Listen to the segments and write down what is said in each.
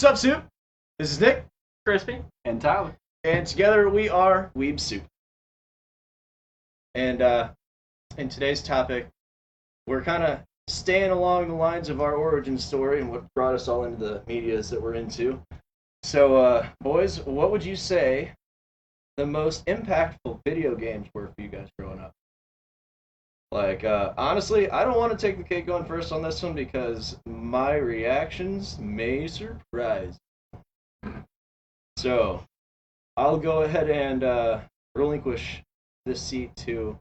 Sup, Soup? This is Nick, Crispy. And Tyler. and together we are Weeb Soup. And in today's topic, we're kind of staying along the lines of our origin story and what brought us all into the medias that we're into. So, boys, what would you say the most impactful video games were for you guys growing up? Like, honestly, I don't want to take the cake going first on this one because my reactions may surprise. So, I'll go ahead and relinquish this seat to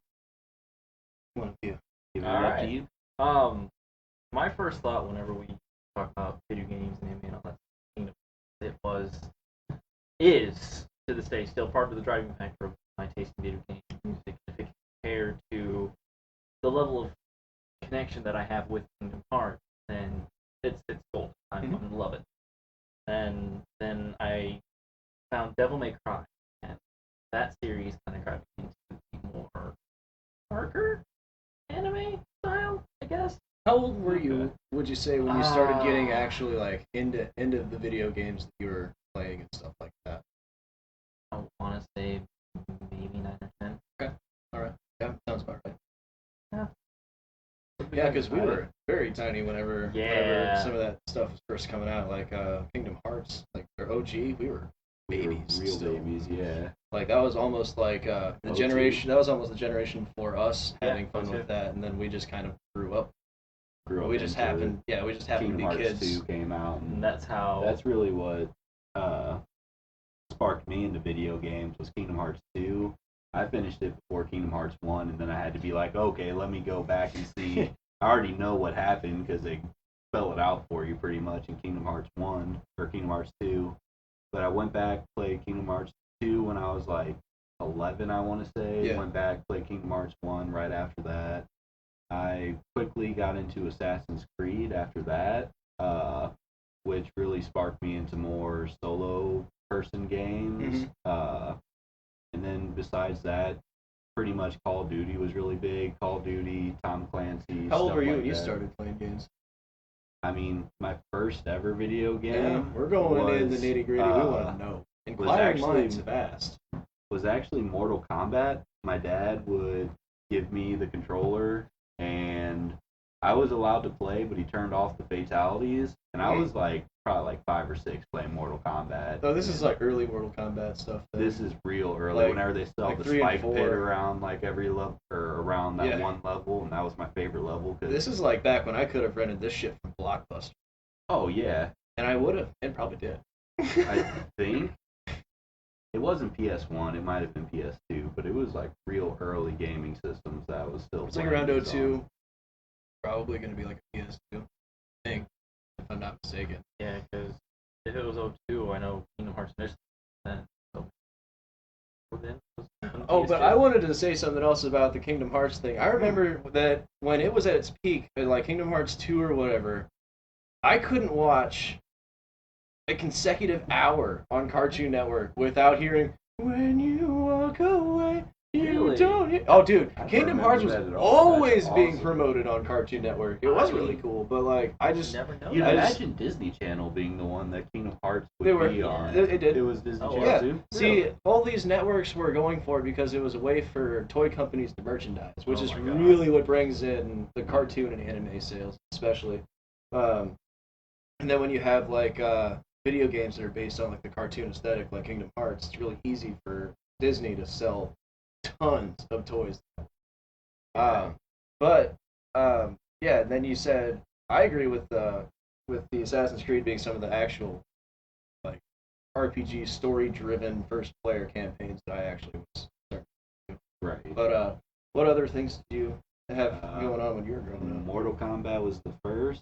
one of you. Give it All up right. to you. My first thought whenever we talk about video games and anime and all that, is to this day still part of the driving factor of my taste in video game music. If it compared to the level of connection that I have with Kingdom Hearts, then it's gold. I'm in love it. And then I found Devil May Cry, and that series kind of got me into the more darker anime style, I guess. How old were you, would you say, when you started getting actually like into the video games that you were playing and stuff like that? I want to say maybe 9 or 10. Okay. All right. Yeah, sounds about right. Yeah. Yeah, because we were very tiny whenever some of that stuff was first coming out. Like Kingdom Hearts, like their OG, we were babies. Real still. babies, yeah. Like that was almost like the OG. generation. That was almost the generation before us having fun OG. with that, and then we just kind of grew up. Grew We up just into happened. Yeah, we just happened Kingdom to be Hearts kids. 2 came out, And that's how. that's really what sparked me into video games was Kingdom Hearts 2. I finished it before Kingdom Hearts 1, and then I had to be like, okay, let me go back and see. I already know what happened because they spell it out for you pretty much in Kingdom Hearts 1 or Kingdom Hearts 2. But I went back, played Kingdom Hearts 2 when I was like 11, I want to say. Yeah. Went back, played Kingdom Hearts 1 right after that. I quickly got into Assassin's Creed after that, which really sparked me into more solo person games. And then besides that, pretty much Call of Duty was really big. Call of Duty, Tom Clancy. How old stuff were you like when you that. started playing games? I mean, my first ever video game. Yeah, we're going into the nitty gritty. We want to know. Inquiring actually- minds have asked. Was actually Mortal Kombat. My dad would give me the controller, and I was allowed to play, but he turned off the fatalities, and I was like probably like 5 or 6 playing Mortal Kombat. Oh, this is like early Mortal Kombat stuff. Then. This is real early. Like- whenever they still have like the 3 and spike 4. pit around like every level or around that Yeah. one level, and that was my favorite level. Cause, This is like back when I could have rented this shit from Blockbuster, oh yeah, and I would have, and probably did. I think it wasn't PS1. It might have been PS2, but it was like real early gaming systems that was still. It's like playing around these 02. on. Probably going to be like a PS2 thing, if I'm not mistaken. Yeah, because if it was 02, I know Kingdom Hearts missed then. So. Then it was on Oh, but PS2. I wanted to say something else about the Kingdom Hearts thing. I remember that when it was at its peak, like Kingdom Hearts 2 or whatever, I couldn't watch a consecutive hour on Cartoon Network without hearing, "When you walk away, you Really? don't hear." Oh, dude, I don't Kingdom remember Hearts was that at all. always That's being awesome. promoted on Cartoon Network. It was really cool, but like, I just... never know. You'd I just- imagine Disney Channel being the one that Kingdom Hearts would They were- be on. it did. It was Disney Oh, Channel Yeah, too. see, all these networks were going for it because it was a way for toy companies to merchandise, which Oh is my God. really what brings in the cartoon and anime sales, especially. And then when you have like video games that are based on like the cartoon aesthetic, like Kingdom Hearts, it's really easy for Disney to sell tons of toys. Yeah, and then you said I agree with the Assassin's Creed being some of the actual like RPG story-driven first-player campaigns that I actually was starting to do. Right. But what other things did you have going on when you were growing up? Mortal Kombat was the first.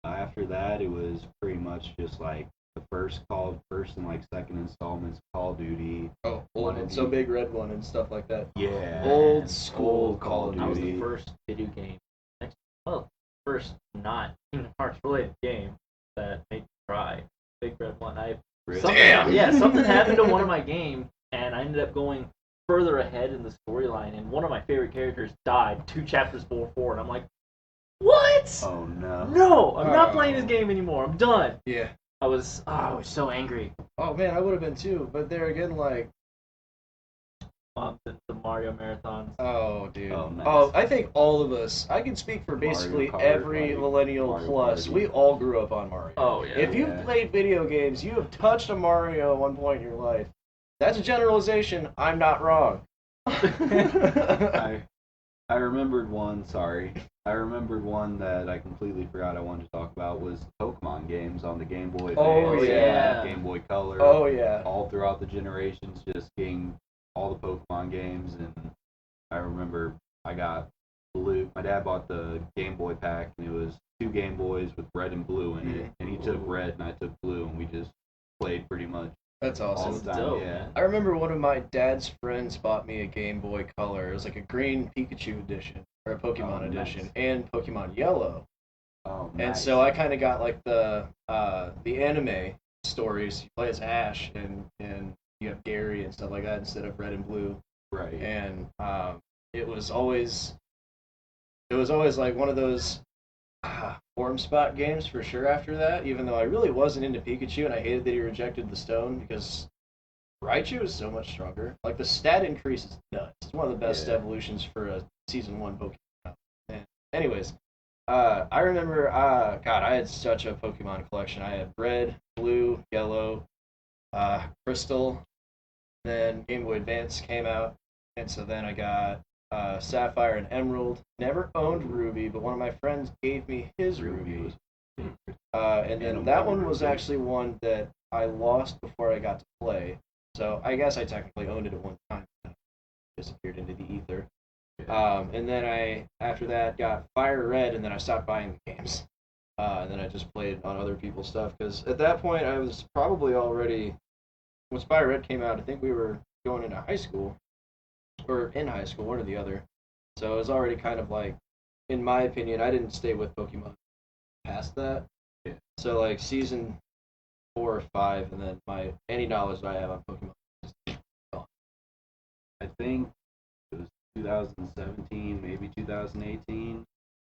After that, it was pretty much just like the first and like second installments of Call of Duty. Oh, One old, of so the- Big Red one and stuff like that. Yeah. Old school Old Call of I was Duty. the first video game, first not Kingdom Hearts related game that made me cry. Big Red one. Really? Something happened to one of my games, and I ended up going further ahead in the storyline, and one of my favorite characters died 2 chapters before, and I'm like, what? Oh no. No, I'm not Oh. playing this game anymore. I'm done. Yeah. I was so angry. Oh man, I would have been too. But there again, like, The Mario marathons. oh dude. Oh, nice. Oh, I think all of us. I can speak for Mario basically Kart, every like, millennial Mario plus. Party. We all grew up on Mario. Oh yeah. If you've Yeah. played video games, you have touched a Mario at one point in your life. That's a generalization. I'm not wrong. I remembered one. Sorry, I remembered one that I completely forgot I wanted to talk about was Pokemon games on the Game Boy Oh, Advance, yeah. Game Boy Color. Oh yeah. All throughout the generations, just getting all the Pokemon games, and I remember I got blue. My dad bought the Game Boy pack, and it was 2 Game Boys with red and blue in it, and he took red and I took blue, and we just played pretty much That's all awesome. the time. dope, Yeah. man. I remember one of my dad's friends bought me a Game Boy Color. It was like a green Pikachu edition or a Pokemon Oh, nice. edition and Pokemon Yellow. Oh, And nice. so I kind of got like the anime stories. You play as Ash and you have Gary and stuff like that instead of red and blue. Right. And it was always like one of those form spot games for sure after that, even though I really wasn't into Pikachu and I hated that he rejected the stone because Raichu is so much stronger. Like the stat increase is nuts. It's one of the best Yeah. evolutions for a season 1 Pokemon. And anyways, I remember God, I had such a Pokemon collection. I had red, blue, yellow, crystal, then Game Boy Advance came out, and so then I got Sapphire and Emerald. Never owned Ruby, but one of my friends gave me his Ruby. And then And that a one was Ruby. actually one that I lost before I got to play. So I guess I technically owned it at one time. Disappeared into the ether. And then after that, got Fire Red, and then I stopped buying the games. And then I just played on other people's stuff because at that point I was probably already. When Fire Red came out, I think we were going into high school, or in high school, one or the other. So it was already kind of like, in my opinion, I didn't stay with Pokemon past that. Yeah. So like season 4 or 5, and then any knowledge that I have on Pokemon is gone. I think it was 2017, maybe 2018.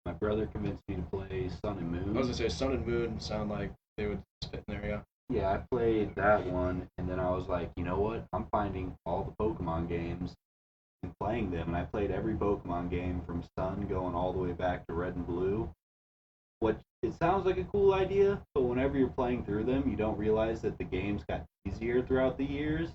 My brother convinced me to play Sun and Moon. I was gonna say Sun and Moon sound like they would fit in there, yeah. Yeah, I played that one, and then I was like, you know what? I'm finding all the Pokemon games and playing them. And I played every Pokemon game from Sun going all the way back to Red and Blue. It sounds like a cool idea, but whenever you're playing through them, you don't realize that the games got easier throughout the years.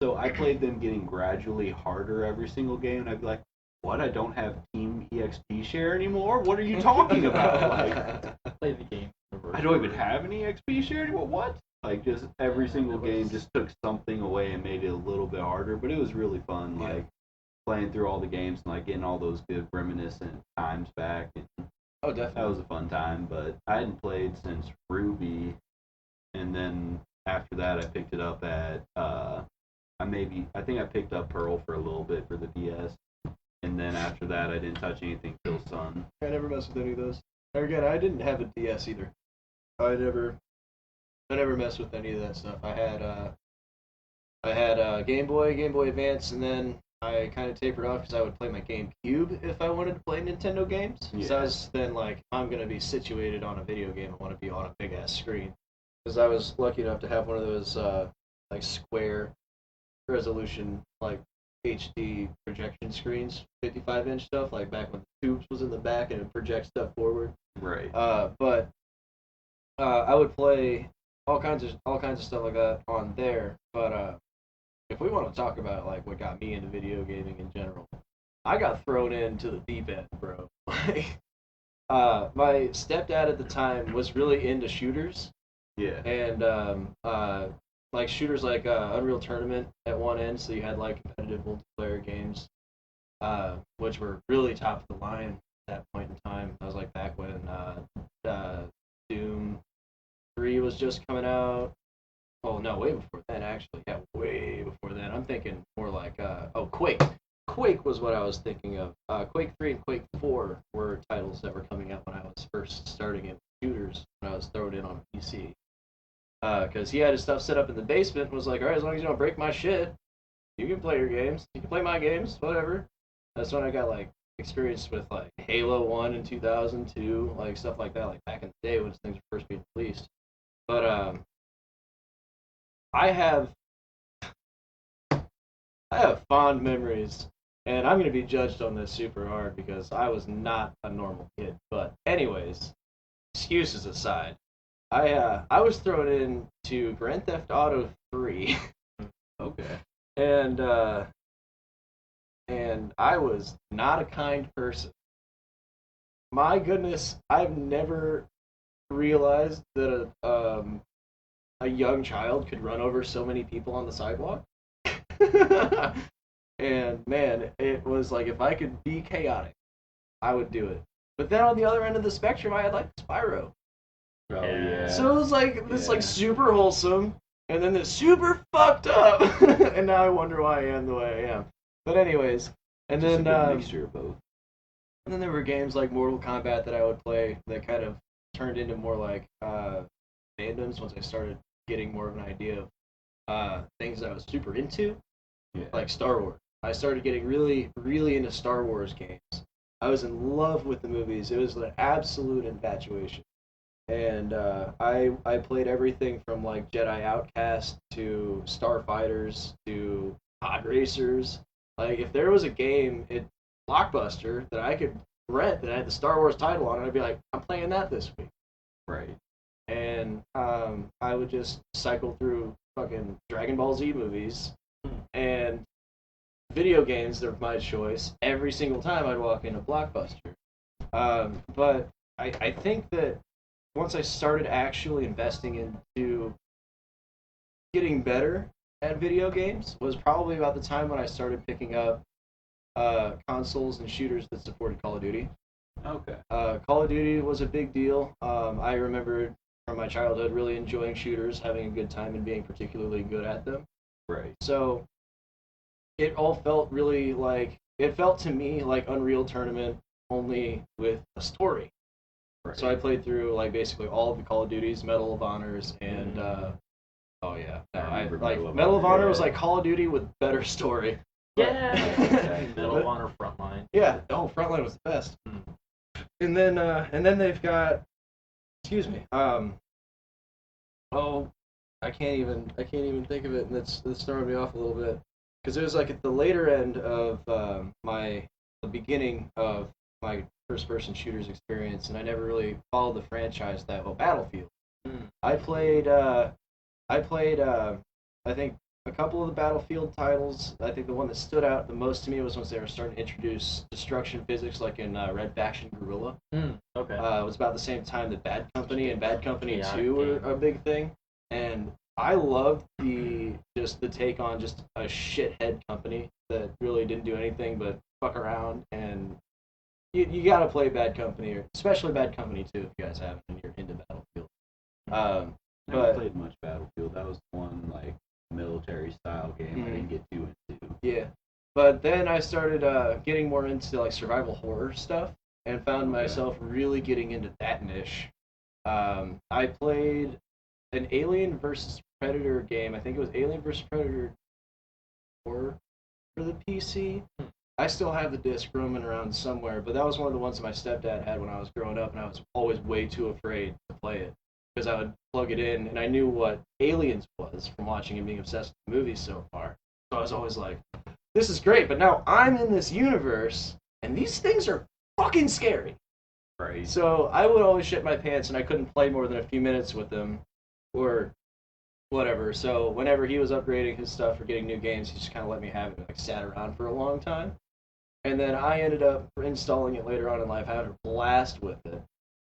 So I played them getting gradually harder every single game, and I'd be like, what? I don't have Team EXP share anymore? What are you talking about? Like, Play the game. I don't even have an EXP share anymore. What? Like, just every single it was- game just took something away and made it a little bit harder, but it was really fun. Yeah. Like playing through all the games and like getting all those good reminiscent times back. And Oh, that definitely. was a fun time. But I hadn't played since Ruby, and then after that, I picked it up at I think I picked up Pearl for a little bit for the DS, and then after that, I didn't touch anything till Sun. I never messed with any of those. Or again, I didn't have a DS either. I never messed with any of that stuff. I had Game Boy, Game Boy Advance, and then I kind of tapered off because I would play my GameCube if I wanted to play Nintendo games. So I was then like, if I'm gonna be situated on a video game, I want to be on a big ass screen. Because I was lucky enough to have one of those like square resolution like HD projection screens, 55-inch stuff, like back when the tubes was in the back and it projects stuff forward. Right. But I would play all kinds of stuff like that on there. But if we want to talk about like what got me into video gaming in general, I got thrown into the deep end, bro. My stepdad at the time was really into shooters, Yeah. and like shooters like Unreal Tournament at one end, so you had like competitive multiplayer games, which were really top of the line at that point in time. I was like back when Doom 3 was just coming out. Oh no, way before then actually. Yeah, way before then. I'm thinking more like Quake. Quake was what I was thinking of. Quake 3 and Quake 4 were titles that were coming out when I was first starting in shooters when I was thrown in on a PC. Because he had his stuff set up in the basement and was like, alright, as long as you don't break my shit, you can play your games. You can play my games, whatever. That's when I got like experience with like Halo 1 in 2002, like stuff like that, like back in the day when things were first being released. But I have fond memories, and I'm gonna be judged on this super hard because I was not a normal kid. But anyways, excuses aside, I was thrown into Grand Theft Auto 3, Okay. and I was not a kind person. My goodness, I've never realized that a young child could run over so many people on the sidewalk. And man, it was like if I could be chaotic, I would do it. But then on the other end of the spectrum, I had like Spyro. Oh Yeah. yeah. So it was like this like Yeah. super wholesome, and then this super fucked up, and now I wonder why I am the way I am. But anyways, and Just then a good mixture of both. and then there were games like Mortal Kombat that I would play that kind of turned into more like fandoms once I started getting more of an idea of things that I was super into, Yeah. like Star Wars. I started getting really, really into Star Wars games. I was in love with the movies. It was an absolute infatuation. And I played everything from like Jedi Outcast to Starfighters to Pod Racers. Like if there was a game at Blockbuster that I could rent that had the Star Wars title on it, I'd be like, I'm playing that this week. Right. And I would just cycle through fucking Dragon Ball Z movies and video games of my choice every single time I'd walk into Blockbuster. But I think that once I started actually investing into getting better at video games was probably about the time when I started picking up consoles and shooters that supported Call of Duty. Okay. Call of Duty was a big deal. I remember from my childhood really enjoying shooters, having a good time, and being particularly good at them. Right. So it all felt really like, it felt to me like Unreal Tournament only with a story. Right. So I played through like basically all of the Call of Duties, Medal of Honors, and oh yeah, no, I remember like Medal of Honor, was yeah. like Call of Duty with better story. Yeah. Okay. Medal of Honor Frontline. Yeah, oh, Frontline was the best. And then they've got, excuse me, oh, I can't even think of it, and it's throwing me off a little bit because it was like at the later end of the beginning of my first person shooters experience, and I never really followed the franchise that well. Battlefield. I played I think a couple of the Battlefield titles. I think the one that stood out the most to me was once they were starting to introduce destruction physics, like in Red Faction Guerrilla. Okay. It was about the same time that Bad Company and Bad Company Yeah, 2 were game. a big thing. And I loved the take on just a shithead company that really didn't do anything but fuck around. And you gotta play Bad Company, or especially Bad Company 2 if you guys haven't and you're into Battlefield. Never But played much Battlefield. That was one like military style game I didn't get too into. yeah. But then I started getting more into like survival horror stuff and found myself really getting into that niche. I played an Alien versus Predator game. I think it was Alien versus Predator 4 for the PC. I still have the disc roaming around somewhere, but that was one of the ones that my stepdad had when I was growing up, and I was always way too afraid to play it because I would plug it in, and I knew what Aliens was from watching and being obsessed with movies so far. So I was always like, this is great, but now I'm in this universe, and these things are fucking scary. Right. So I would always shit my pants, and I couldn't play more than a few minutes with them, or whatever. So whenever he was upgrading his stuff or getting new games, he just kind of let me have it and like sat around for a long time. And then I ended up installing it later on in life, having a blast with it,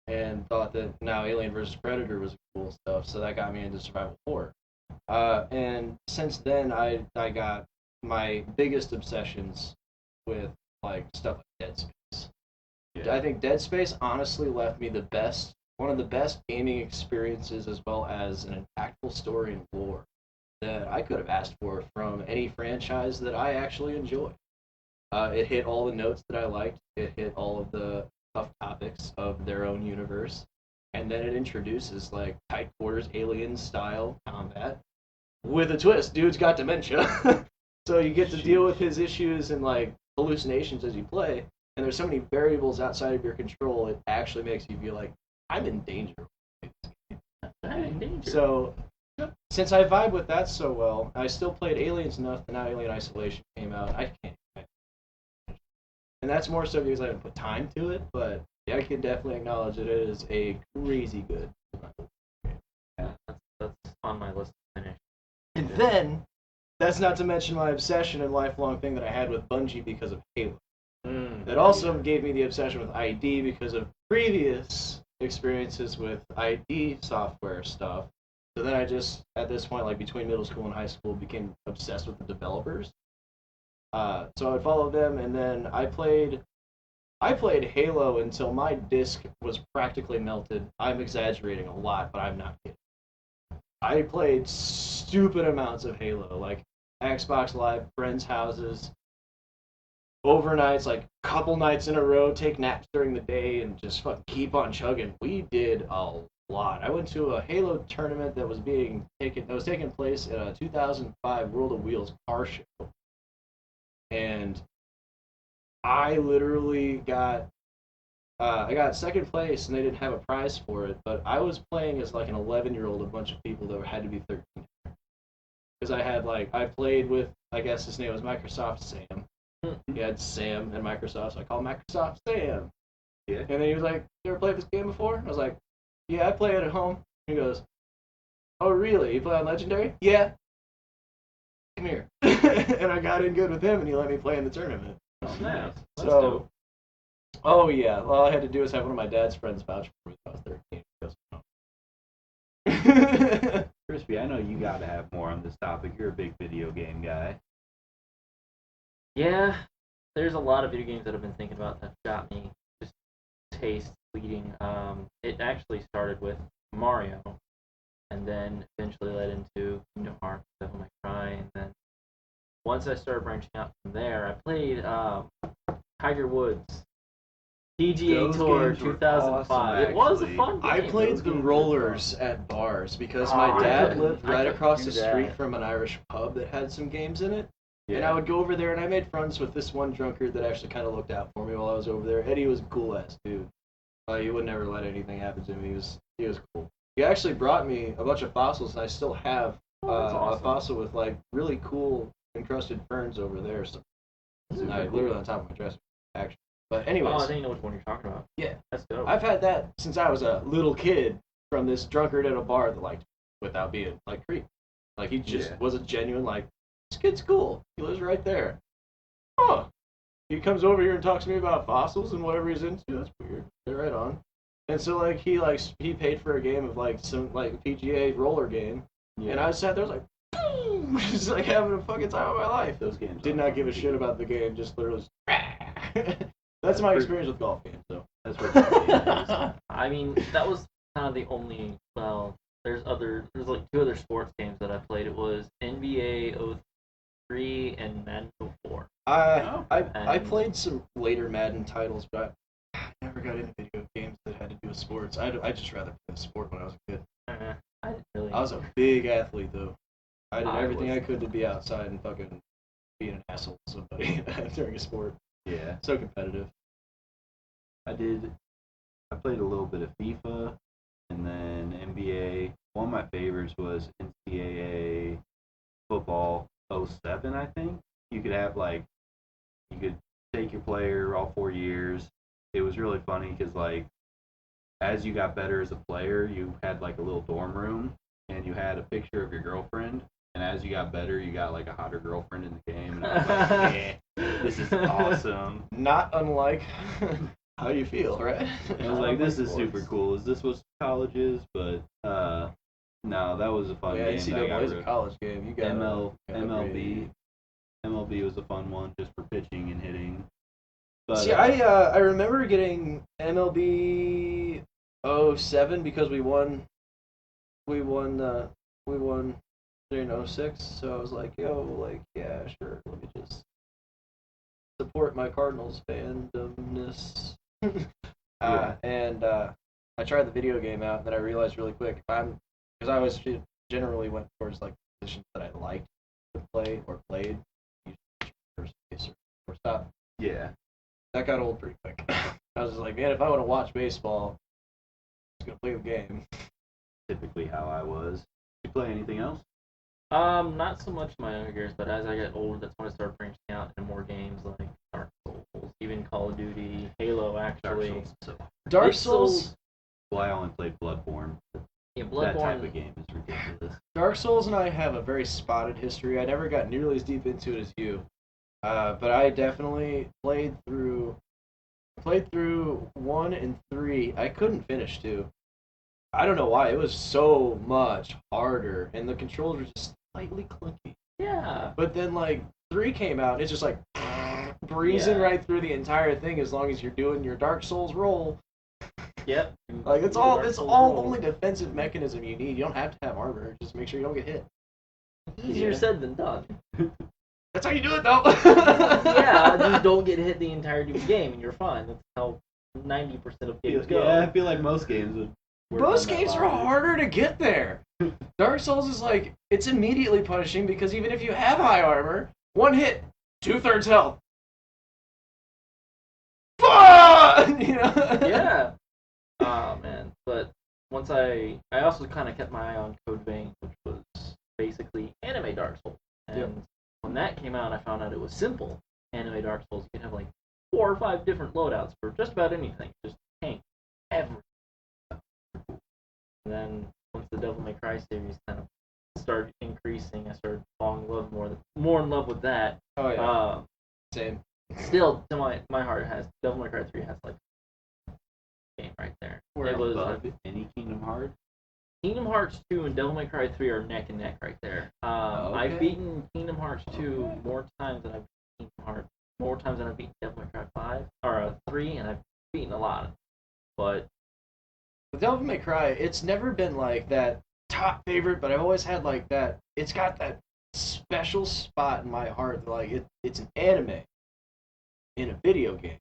and thought that now Alien vs. Predator was cool stuff, so that got me into survival horror. And since then, I got my biggest obsessions with like stuff like Dead Space. Yeah. I think Dead Space honestly left me one of the best gaming experiences, as well as an impactful story and lore that I could have asked for from any franchise that I actually enjoy. It hit all the notes that I liked. It hit all of the tough topics of their own universe. And then it introduces like tight quarters alien style combat with a twist. Dude's got dementia. So you get to deal with his issues and like hallucinations as you play. And there's so many variables outside of your control, it actually makes you feel like I'm in danger. in danger. So, since I vibe with that so well, I still played Aliens enough, and now Alien Isolation came out. I can't. And that's more so because I didn't put time to it, but yeah, I can definitely acknowledge that it is a crazy good. Yeah, that's on my list to finish. And then, that's not to mention my obsession and lifelong thing that I had with Bungie because of Halo. That also gave me the obsession with ID because of previous experiences with ID software stuff. So then I just, at this point, like between middle school and high school, became obsessed with the developers. So I would follow them, and then I played Halo until my disc was practically melted. I'm exaggerating a lot, but I'm not kidding. I played stupid amounts of Halo, like Xbox Live, friends' houses, overnights, like couple nights in a row, take naps during the day, and just fucking keep on chugging. We did a lot. I went to a Halo tournament that was taking place at a 2005 World of Wheels car show, and I literally got I got second place, and they didn't have a prize for it. But I was playing as like an 11-year-old, a bunch of people that had to be 13. Because I played with, I guess his name was Microsoft Sam. He had Sam and Microsoft, so I called Microsoft Sam. Yeah. And then he was like, "You ever played this game before?" I was like, "Yeah, I play it at home." He goes, "Oh, really? You play on Legendary?" "Yeah." "Come here." And I got in good with him, and he let me play in the tournament. Oh, nice. That's So, dope. oh yeah, all I had to do was have one of my dad's friends vouch for me when I was 13. Crispy, I know you got to have more on this topic. You're a big video game guy. Yeah, there's a lot of video games that I've been thinking about that got me just taste leading. It actually started with Mario, and then eventually led into Kingdom Hearts, Devil May Cry, and then once I started branching out from there, I played Tiger Woods PGA Those Tour games were 2005. awesome, It was a actually. fun game. I played Those the games were rollers at bars because Oh, my I dad couldn't- lived I right couldn't across do the street that. from an Irish pub that had some games in it. Yeah. And I would go over there, and I made friends with this one drunkard that actually kind of looked out for me while I was over there. Eddie was a cool ass dude. He would never let anything happen to me. He was cool. He actually brought me a bunch of fossils, and I still have That's a awesome. fossil with like really cool encrusted ferns over there. So literally on top of my dresser, actually. But anyways, Oh, I didn't know which one you're talking about. yeah, That's dope. I've had that since I was a little kid from this drunkard at a bar that liked, without being like creep. Like he just was a genuine like, this kid's cool. He lives right there. Huh. He comes over here and talks to me about fossils and whatever he's into. That's weird. Get right on. And so like he paid for a game of like some like PGA roller game, and I sat there, I was like, just like having a fucking time of my life. Those games Did are not fun give a to shit do. about the game. Just literally. That's my experience with golf games. So That's what the game is. I mean, that was kind of the only. Well, there's like two other sports games that I played. It was NBA 03 and Madden 04. I played some later Madden titles, but I never got into video games that had to do with sports. I just rather play the sport when I was a kid. I didn't really. I was a big athlete though. I did I everything I was- could to be outside and fucking be an asshole to somebody during a sport. Yeah. So competitive. I played a little bit of FIFA, and then NBA. One of my favorites was NCAA football 07, I think. You could have you could take your player all 4 years. It was really funny because as you got better as a player, you had like a little dorm room, and you had a picture of your girlfriend. And as you got better, you got like a hotter girlfriend in the game, and I was like, yeah, this is awesome. Not unlike how you feel, right? I was like, this is super cool. Is this what college is? But no, that was a fun Yeah, game. that I got NCAA is a college game. You got MLB was a fun one just for pitching and hitting. But See, I remember getting MLB 07 because we won 3-06. So I was like, yeah, sure. Let me just support my Cardinals fandomness. And I tried the video game out, and then I realized really quick because I always generally went towards like positions that I liked to play or played. First base or stop. yeah, That got old pretty quick. I was just like, man, if I want to watch baseball, I'm just gonna play the game. typically how I was. Did you play anything else? Not so much my younger years, but as I get older, that's when I started branching out into more games like Dark Souls, even Call of Duty, Halo, actually. Dark Souls. So, Dark It's Souls. well, I only played Bloodborne. Yeah, That type Bloodborne. of game is ridiculous. Dark Souls and I have a very spotted history. I never got nearly as deep into it as you, but I definitely played through 1 and 3. I couldn't finish 2. I don't know why. It was so much harder, and the controls were just slightly clunky. Yeah. But then, like, 3 came out, and it's just like breezing Yeah. right through the entire thing as long as you're doing your Dark Souls roll. Yep. Like, it's The all Dark it's Souls all roll. only defensive mechanism you need. You don't have to have armor. Just make sure you don't get hit. Easier Yeah. said than done. That's how you do it, though. Yeah, just don't get hit the entirety of the game, and you're fine. That's how 90% of games go. Yeah, I feel like most games would. work Most on that games are logic. harder to get there. Dark Souls is like, it's immediately punishing because even if you have high armor, one hit, 2/3 health. You know? Yeah. Oh man, but once I also kind of kept my eye on Code Vein, which was basically anime Dark Souls. And Yep. when that came out, I found out it was simple anime Dark Souls. You can have like 4 or 5 different loadouts for just about anything, just tank everything. And then once the Devil May Cry series kind of started increasing, I started falling in love more in love with that. Oh, yeah. Same. Still, to my heart, has Devil May Cry 3 has like game right there. We're It was above any Kingdom Hearts. Kingdom Hearts 2 and Devil May Cry 3 are neck and neck right there. Okay. I've beaten Kingdom Hearts 2 more times than I've beaten Kingdom Hearts, more times than I've beaten Devil May Cry 5 or 3, and I've beaten a lot. But With Devil May Cry, it's never been like that top favorite, but I've always had like that. It's got that special spot in my heart. Like it's an anime in a video game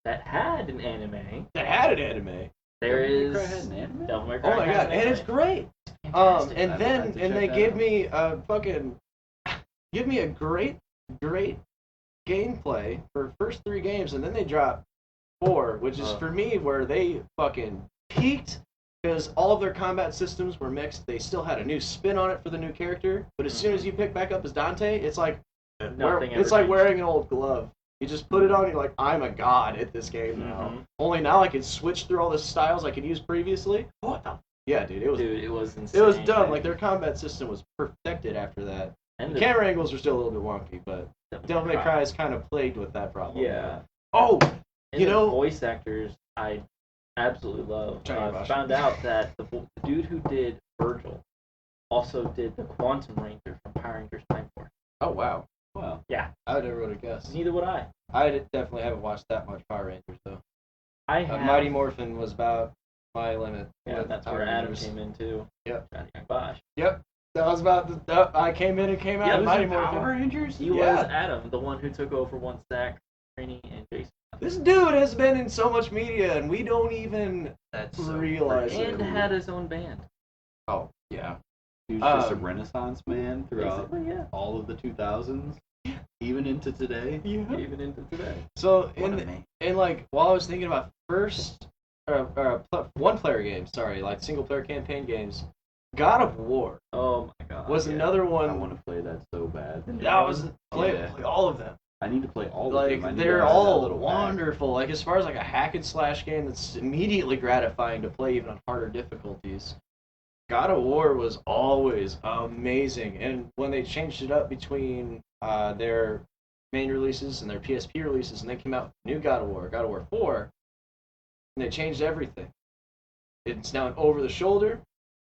that had an anime. that had an anime. There Devil May is Cry had an anime? Devil May Cry. Oh my has god, an and it's anime. great. Fantastic. And I then have to and check they that give out. me a fucking give me a great gameplay for first 3 games, and then they drop 4, which is for me where they fucking peaked because all of their combat systems were mixed. They still had a new spin on it for the new character, but as soon as you pick back up as Dante, it's like Nothing it's ever like changed. wearing an old glove. You just put it on, you're like, I'm a god at this game now. Mhm. Only now I can switch through all the styles I could use previously. What the? Yeah, dude, it was It was insane. it was dumb. Like their combat system was perfected after that. And The camera angles are still a little bit wonky, but Devil May Cry is kind of plagued with that problem. Yeah. Oh, And you the know, voice actors I absolutely love. Johnny I Bosch. found out that the dude who did Virgil also did the Quantum Ranger from Power Rangers Time Force. oh wow, Well, Yeah, I never would have guessed. neither would I. Definitely haven't watched that much Power Rangers though. I have. Mighty Morphin was about my limit. Yeah, with that's Power where Adam Rangers. came in too. Yep. Johnny Bosch. Yep, that was about I came in and came out. Yeah, of was Mighty it Morphin. Power Rangers? He Yeah. was Adam, the one who took over one stack, Trini and Jason. This dude has been in so much media, and we don't even That's so realize freaking it. And cool. had his own band. Oh yeah. He was just a Um, renaissance man throughout Basically, yeah. all of the 2000s, even into today. Yeah. Even into today. So What a in man. and like while I was thinking about one player games, sorry, like single player campaign games, God of War Oh my god. was yeah. another I one. want to play that so bad. That was play Yeah. all of them. I need to play all of Like them. I need to they're have that all little pack. wonderful. Like as far as like a hack and slash game that's immediately gratifying to play even on harder difficulties. God of War was always amazing, and when they changed it up between their main releases and their PSP releases, and they came out with new God of War 4, and they changed everything. It's now an over-the-shoulder.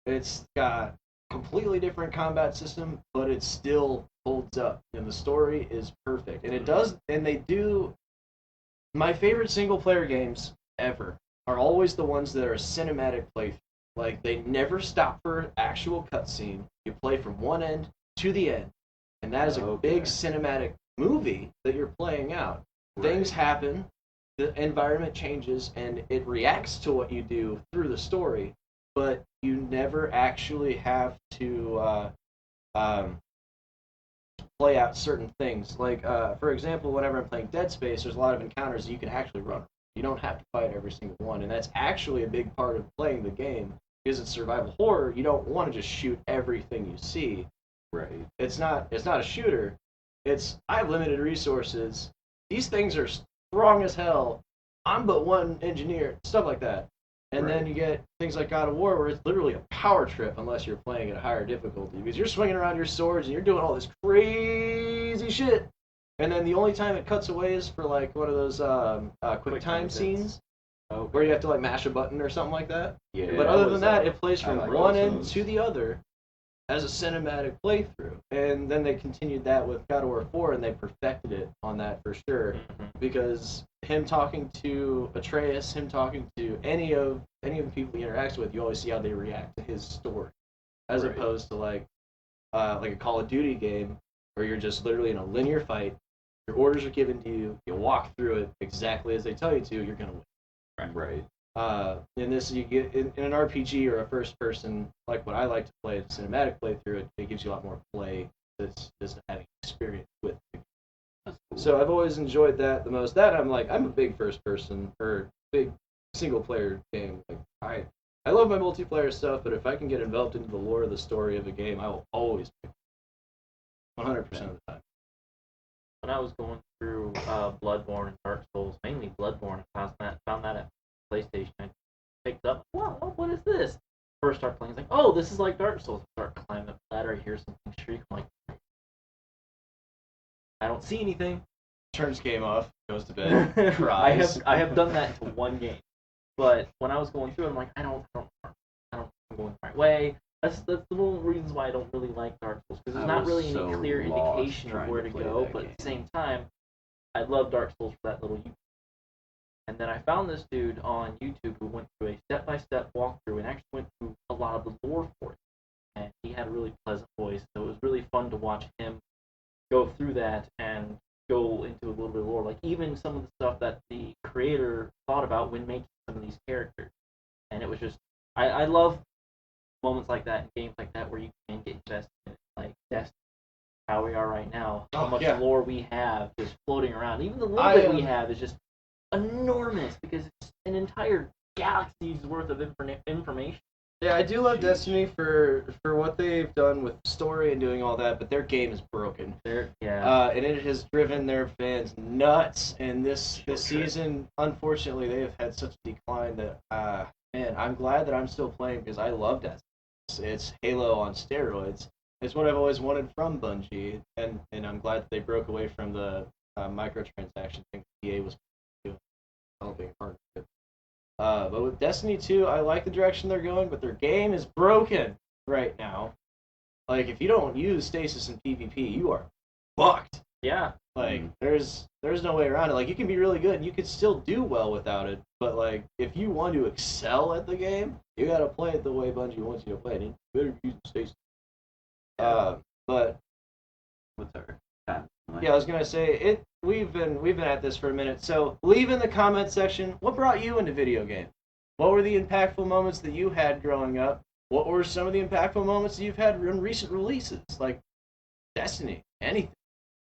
It's got completely different combat system, but it still holds up, and the story is perfect. And it does, and they do. My favorite single-player games ever are always the ones that are a cinematic playthrough. Like, they never stop for an actual cutscene. You play from one end to the end. And that is a Okay. big cinematic movie that you're playing out. Things Right. happen, the environment changes, and it reacts to what you do through the story, but you never actually have to play out certain things. Like, for example, whenever I'm playing Dead Space, there's a lot of encounters that you can actually run. You don't have to fight every single one, and that's actually a big part of playing the game. because it's survival horror, you don't want to just shoot everything you see. Right. It's not a shooter. It's I have limited resources. These things are strong as hell. I'm but one engineer, stuff like that. And then you get things like God of War where it's literally a power trip unless you're playing at a higher difficulty because you're swinging around your swords and you're doing all this crazy shit. And then the only time it cuts away is for like one of those quick time scenes where you have to like mash a button or something like that. Yeah. But other than that, it plays from like one those. end to the other as a cinematic playthrough. And then they continued that with God of War 4 and they perfected it on that for sure. Because him talking to Atreus, him talking to any of the people he interacts with, you always see how they react to his story. As opposed to like a Call of Duty game where you're just literally in a linear fight, your orders are given to you, you walk through it exactly as they tell you to, you're gonna win. Right. In this, you get in an RPG or a first person, like what I like to play, the cinematic playthrough, it gives you a lot more play that's just having experience with the game. Cool. So I've always enjoyed that the most. That I'm a big first person or big single player game. Like I love my multiplayer stuff, but if I can get enveloped into the lore of the story of a game, I will always pick it 100% of the time. When I was going through Bloodborne and Dark Souls, mainly Bloodborne, I found that at PlayStation. I picked up, wow, what is this? First start playing, it's like, oh, this is like Dark Souls. Start climbing up the ladder, I hear something shriek, I'm like, I don't see anything. Turns game off, goes to bed, cries. I have done that to one game, but when I was going through it, I'm like, I don't think I'm going the right way. That's the little reasons why I don't really like Dark Souls, because there's not really any clear indication of where to go, but at the same time, I love Dark Souls for that little YouTube. And then I found this dude on YouTube who went through a step-by-step walkthrough and actually went through a lot of the lore for it. And he had a really pleasant voice, so it was really fun to watch him go through that and go into a little bit of lore. Like even some of the stuff that the creator thought about when making some of these characters. And it was just, I love moments like that and games like that where you can get invested in it. Like Destiny, how we are right now, how much lore we have just floating around. Even the little bit we have is just enormous because it's an entire galaxy's worth of information. Yeah, I do love Destiny for what they've done with story and doing all that, but their game is broken. And it has driven their fans nuts. And this season, unfortunately, they have had such a decline that, man, I'm glad that I'm still playing because I love Destiny. It's Halo on steroids. It's what I've always wanted from Bungie, and I'm glad that they broke away from the microtransaction thing EA was doing. Developing a partnership. But with Destiny 2, I like the direction they're going, but their game is broken right now. Like, if you don't use stasis in PvP, you are fucked. Yeah. Like, there's no way around it. Like, you can be really good, and you can still do well without it, but, like, if you want to excel at the game, you gotta play it the way Bungie wants you to play it, and you better use stasis. But... What's our... Yeah, I was gonna say we've been at this for a minute. So leave in the comment section what brought you into video games. What were the impactful moments that you had growing up? What were some of the impactful moments that you've had in recent releases, like Destiny, anything?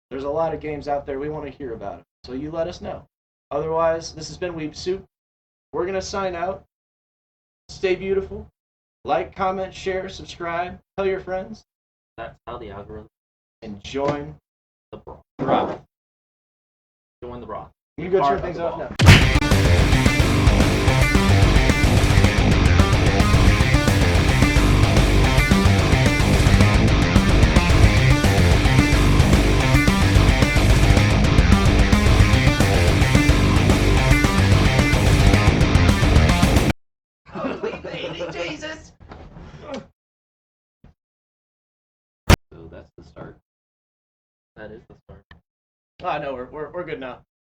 There's a lot of games out there we want to hear about it. So you let us know. Otherwise, this has been Weeb Soup. We're gonna sign out. Stay beautiful. Like, comment, share, subscribe. Tell your friends. That's how the algorithm. And join the broth. Broth. Join the broth. You can go turn things off now. Holy baby Jesus! So that's the start. That is the start. Ah, no, we're good now.